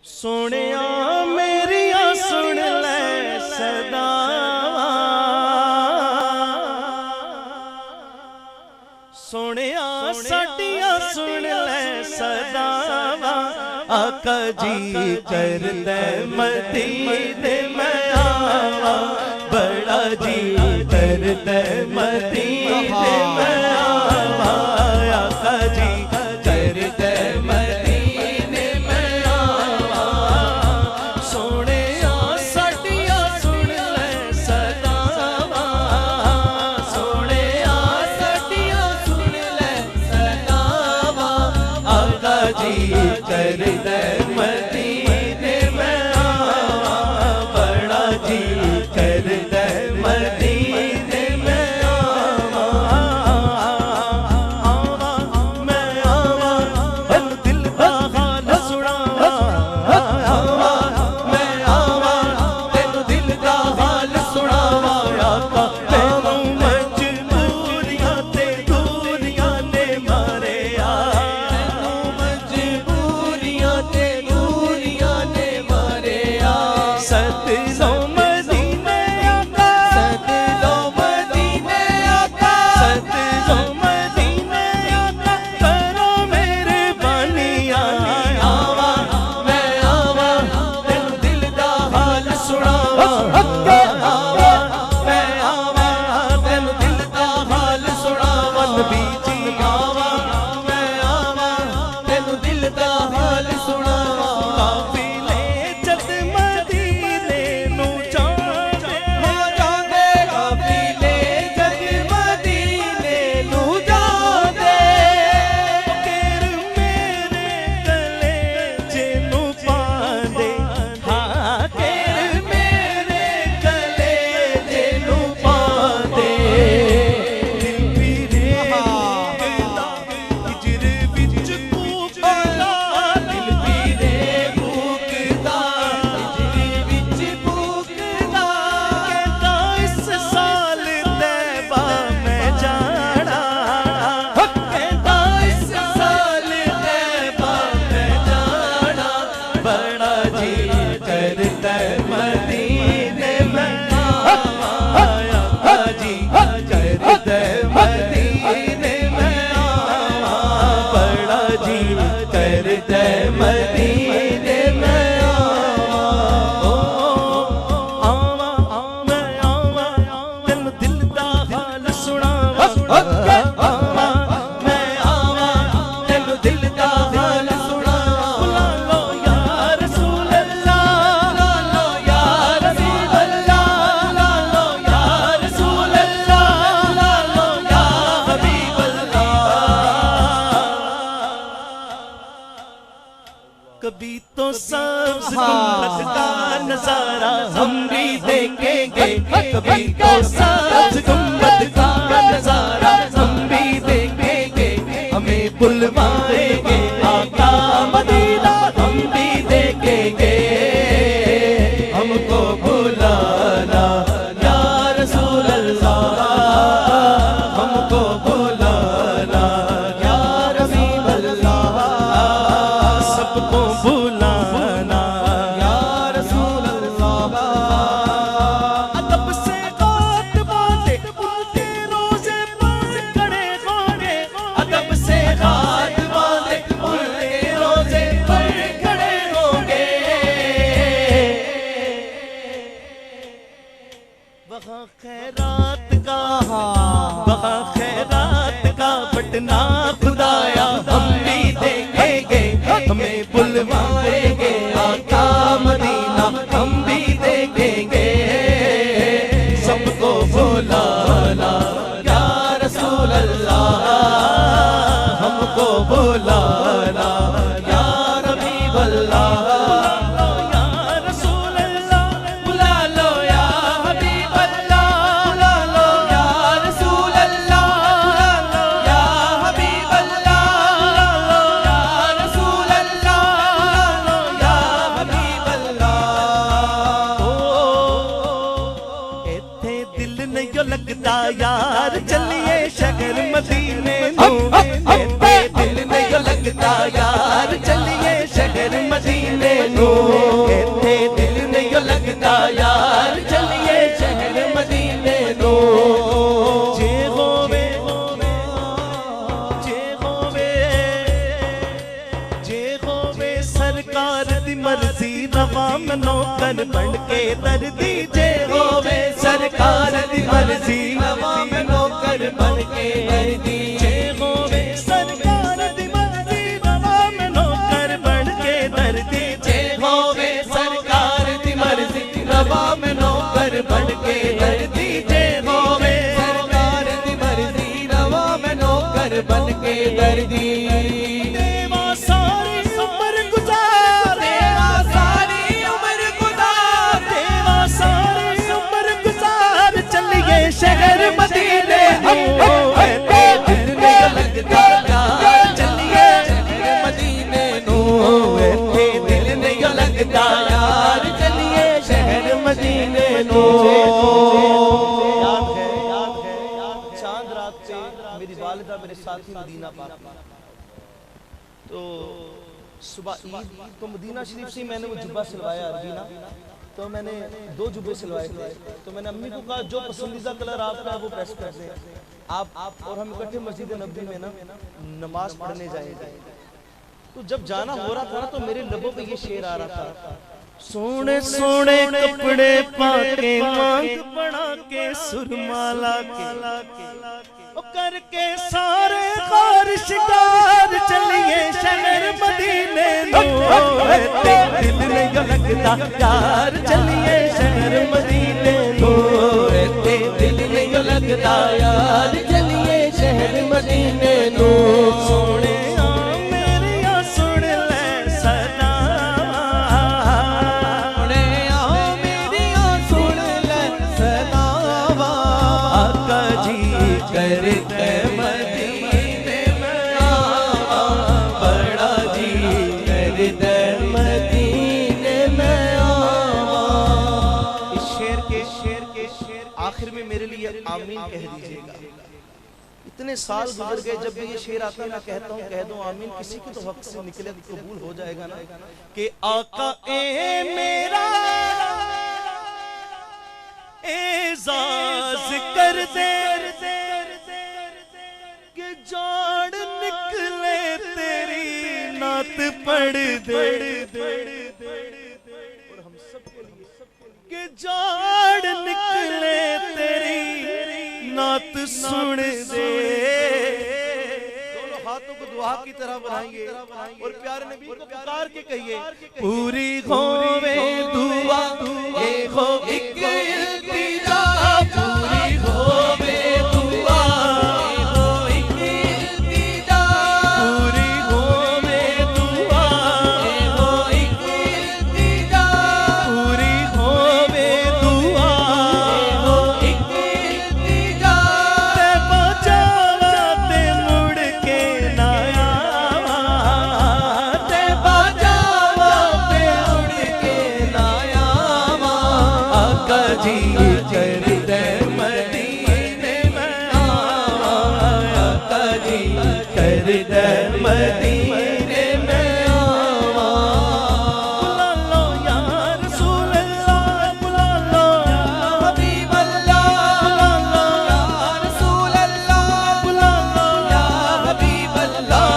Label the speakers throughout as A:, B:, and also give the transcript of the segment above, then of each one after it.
A: सोनिया मेरिया सुन ले सदा, सोनिया साडिया सुन ले सदा। आका जी करदे मदीने में आवा, बड़ा जी करदे मदीने में आवा। आका जी करदे मदीने में आवा, सोनिया साडिया सुन ले सदा। सोनिया साडिया सुन ले सदा। आका जी करदे मदीने में आवा, बड़ा जी करदे मदीने में आवा। आवा मैं आवा, बन दिल दा हाल सुनावा। आवा मैं आवा, तेनू दिल दा हाल सुनावा। आका तेनू मजबूरियां ते दूरियां ने मारे आ, मजबूरियां ते दूरियां ने मारे आ। सतलो मदीने आका, सतलो मदीने आका, सतलो मदीने आका, करो मेहरबानियां। आवा मैं आवा, तेनू दिल दा हाल सुनावा। आवा मैं आवा, तेनू दिल दा हाल सुनावा। नबी जी आवा मैं आवा, तेनू दिल दा हाल सुनावा। काफिले जद मदीने नू जांदे, हो जांदे काफिले जद मदीने नू जांदे। केर मेरे गले जेनू पांदे, हाँ केर मेरे गले जेनू पांदे। दिल पीरे कूकदा, हिजर विच कूकदा। दिल पीरे कूकदा, हिजर विच कूकदा। कहता इस साल तैबा मैं जाना, कहता इस साल तैबा मैं जाना। बड़ा जी करदे मदीने में आवा। आका जी करदे मदीने में आवा, बड़ा जी करदे मदीने में आवा। ओ आवा मैं आवा, तेनू दिल दा हाल सुनावा। आवा मैं आवा, तेनू दिल दा हाल सुनावा। बुला लो या रसूल अल्लाह, बुला लो या रसूल अल्लाह, बुला लो या रसूल अल्लाह, बुला लो या हबीब अल्लाह। कभी तो सब्ज़ गुंबद का नजारा हम भी देखेंगे, कभी तो सब्ज़ गुंबद का नजारा हम भी देखेंगे। हमें बुलवाएंगे आका मदीना हम भी देखेंगे। हमको बुलाना या रसूल अल्लाह, हमको बुलाना या हबीब अल्लाह। सबको बुलाना या रसूल अल्लाह। अदब से बात बाते उनके रोजे पर खड़े होंगे, अदब से बात बाते उनके रोजे पर खड़े होंगे। वहाँ खैरात का, वहाँ खैरात का बटना खुदाया हम भी देखेंगे। हमें बुलवाएंगे आका मदीना हम भी देखेंगे। सबको बुलाना या रसूल अल्लाह, हमको बुलाना या हबीब अल्लाह। या रसूल अल्लाह, बुला लो या हबीब अल्लाह, बुला लो या रसूल अल्लाह, बुला लो या हबीब अल्लाह, बुला लो या रसूल अल्लाह, बुला लो या हबीब अल्लाह। इत्थे दिल नहीं लगदा यार, चलिए शहर मदीने नू। इत्थे दिल नहीं लगदा यार, चलिए शहर मदीने नू। सरकार दी मर्जी रवा मैं नौकर बन के दर्दी जे होवे सरकार दी मर्जी रवा मैं नौकर बन के दर्दी जे होवे सरकार दी मर्जी रवा मैं नौकर बन के दर्दी जे होवे सरकार दी मर्जी रवा मैं नौकर बन के दर्दी जे होवे सरकार दी मर्जी रवा मैं नौकर बन के दर्दी शहर मदीने दिल ने लगता यार चलिए मदीने नो दिल ने लगता यार चलिए शहर मदीने नो। याद है चांद रात पे मेरी वालिदा मेरे साथी मदीना पाक तो सुबह ईद तो मदीना शरीफ से मैंने वो जुब्बा सिलवाया अरबी ना तो मैंने 2 जुब्बे सिलवाए थे तो मैंने अम्मी को कहा जो पसंदीदा कलर आपका है वो प्रेस कर दें आप और हम इकट्ठे मस्जिद नबी में ना नमाज पढ़ने जाएंगे। तो जब जाना हो रहा था ना तो मेरे लबों पे ये शेर आ रहा था सोने सोने कपड़े पाके मांग बना के सुरमाला के करके सारे कार शिकार चलिए शहर मदीने नो दिल ने लगता यार चलिए शहर मदीने नो दिल ने लगता यार चलिए शहर मदीने नो। सोने मेरे सुन ले सदा मेरे सुन ले सदा आका जी करते मदीने में आवा बड़ा जी करते मदीने में आवा। इस शेर के आखिर में मेरे लिए आमीन कह दीजिएगा। इतने साल गुजर गए जब भी ये शेर आता है मैं कहता हूँ कह दो आमीन किसी के तो वक्त से निकले तो कबूल हो जाएगा ना कि आका ए मेरा एजाज कर दे कि जान निकले तेरी नात पढ़ दे और हम सब कि जान निकले तेरी नात सुन दे। दोनों हाथों को दुआ की तरह बनाएंगे और प्यारे नबी को पुकार के कहिए पूरी होवे दुआ ये हो एक इल्तिजा पूरी होवे दुआ ये हो एक इल्तिजा पूरी होवे दुआ ये हो एक इल्तिजा पूरी होवे दुआ ये हो एक इल्तिजा ते बचावा ते मुड़ के ना आवा ते बचावा ते मुड़ के ना आवा आका जी करते मदीने में आवा आका जी करते मदीने में आवा। बुला लो या रसूल अल्लाह बुला लो या हबीब अल्लाह बुला लो या रसूल अल्लाह बुला लो या हबीब अल्लाह।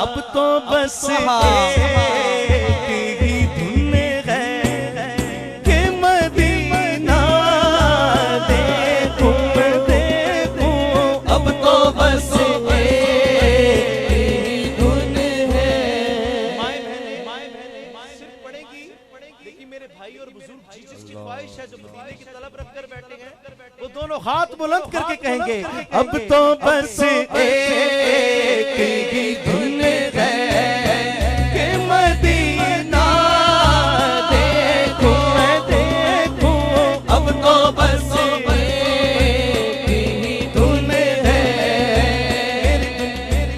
A: अब तो बस एक ही धुन है कि मदीना देखूं अब तो बस एक ही धुन है। माए बहने सिर्फ पढ़ेगी लेकिन मेरे भाई और बुजुर्ग जिसकी ख्वाहिश है जो मदीने की तलब रख कर बैठे हैं वो दोनों हाथ बुलंद करके कहेंगे अब तो बस एक ही धुन है कि मदीना देखूं अब तो बस एक ही धुन है।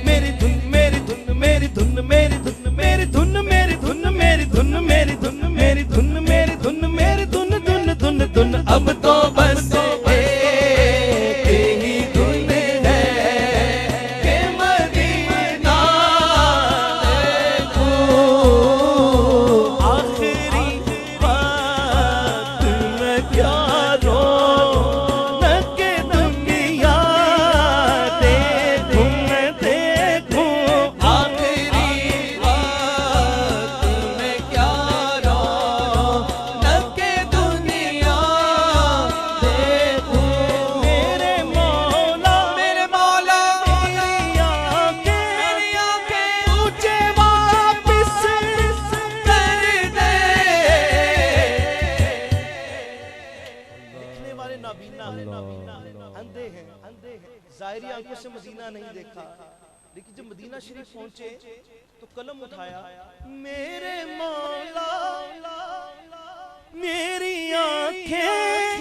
A: मेरी धुन मेरी धुन मेरी धुन मेरी धुन मेरी धुन मेरी धुन मेरी धुन मेरी धुन मेरी धुन मेरी धुन मेरी धुन धुन धुन धुन अब तो बस एक ही धुन है कि मदीना देखूं। आखिरी बात मैं क्या रोना कि दुनिया देखूं मैं देखूं आखिरी ज़ाहिरी आंखों से मदीना नहीं देखा, लेकिन जब मदीना शरीफ पहुंचे तो कलम उठाया, मेरे मौला मेरी आंखें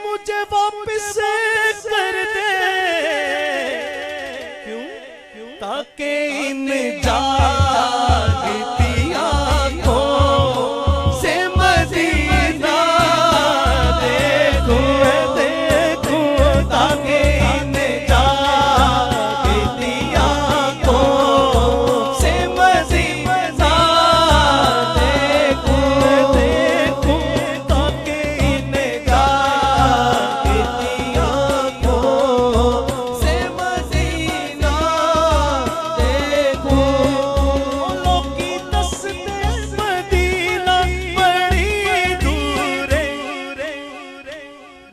A: मुझे वापस कर दे, क्यों? ताकि इन जागती आंखों से मदीना देखूं देखूं, ताकि इन जागती आंखों से मदीना देखूं देखूं, ताकि इन जागती आंखों से मदीना देखूं। लोग की दस्ते मदीना बड़ी दूर है,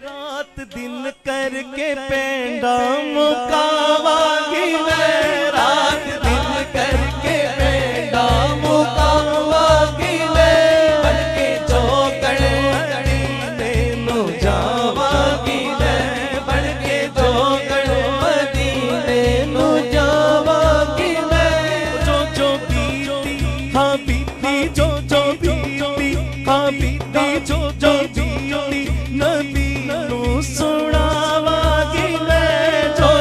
A: रात दिन करके पेंडा मुकावांगी मैं, रात दिन करके पेंडा मुकावांगी मैं, बल्कि जो गणमती नैनो जावांगी मैं, बल्कि जो गणमती नैनो जावांगी मैं। जो बीती हाँ बीती, जो बीती हाँ बीती, जो बीती नबी नू सुनावांगी मैं, जो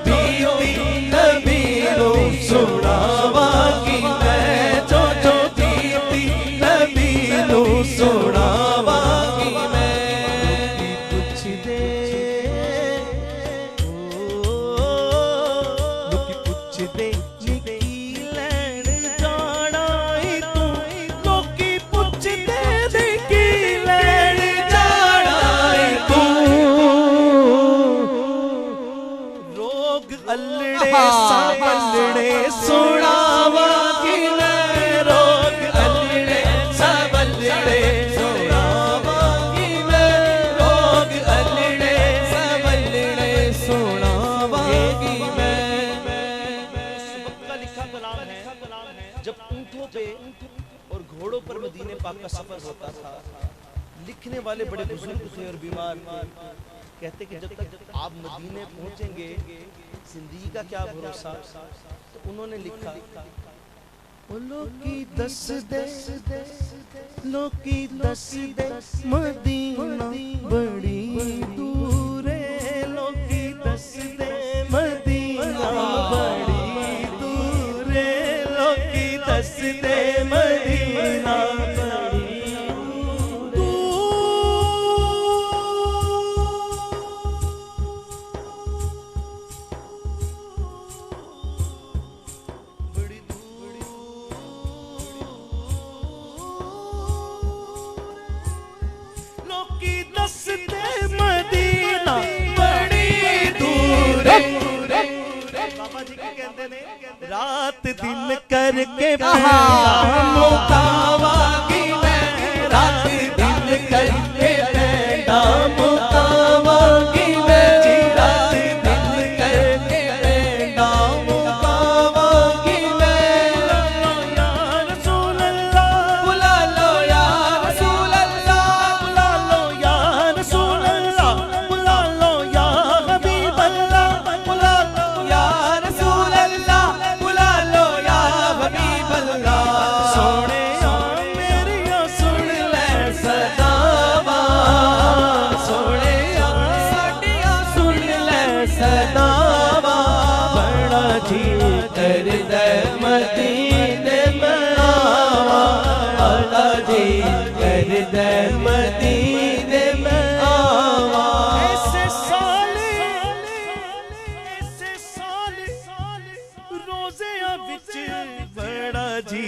A: बीती नबी नू सुनावांगी मैं, जो बीती नबी नू सुनावांगी मैं। कुछ दे लोकी पुछ दे निकी लैन जाना ही तू, लोकी पुछ दे निकी लैन जाना ही तू, रोग अल्लड़े सावलड़े सुनावांगी मैं, रोग अल्लड़े सावलड़े सुनावांगी मैं, रोग अल्लड़े सावलड़े सुनावांगी मैं। का लिखा कलाम है, जब ऊंटों पे और घोड़ों पर मदीने पाक का सफर होता था, लिखने वाले बड़े बुजुर्ग थे और बीमार थे, कहते कि जब तक आप मदीने पहुंचेंगे जिंदगी का क्या भरोसा। तो उन्होंने लिखा, लोकी दस दे लोकी दस दे मदीना बड़ी दूर है, लोकी दस दे मदीना बड़ी दूर है, लोकी दस दे मदीना बड़ी रात दिन करके पेंडा मुकावांगी मैं, रात दिन करके पेंडा मुकावांगी मैं, रात दिन करके पेंडा मुकावांगी मैं। या रसूल अल्लाह बुला लो, या रसूल अल्लाह बुला लो, या रसूल अल्लाह बुला लो, या हबीब अल्लाह बुला लो, या रसूल अल्लाह बुला लो, या हबीब अल्लाह। सोने मेरी सुन ले सदावा, सोने साडिया सुन ले सदावा, बड़ा जी करदा मदीने में आवा, बड़ा जी करदा मदीने में आवा। ऐसे साले रोज़े विच बड़ा जी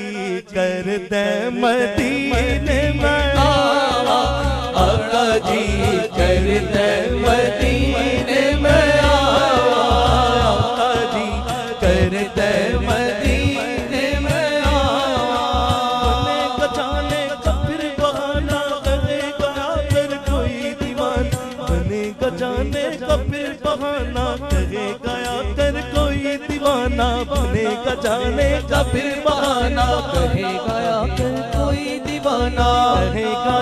A: करदा मदीने में आवा, बड़ा जी करदा मदीने में आवा, बड़ा जी करदा मदीने में आवा। बने गजाने का फिर बहाना करेगा कर कोई दीवाना, बने गजाने का फिर बहाना करेगा कर कोई दीवाना, बने गजाने का फिर बहाना कहेगा कर कोई दीवाना, कहेगा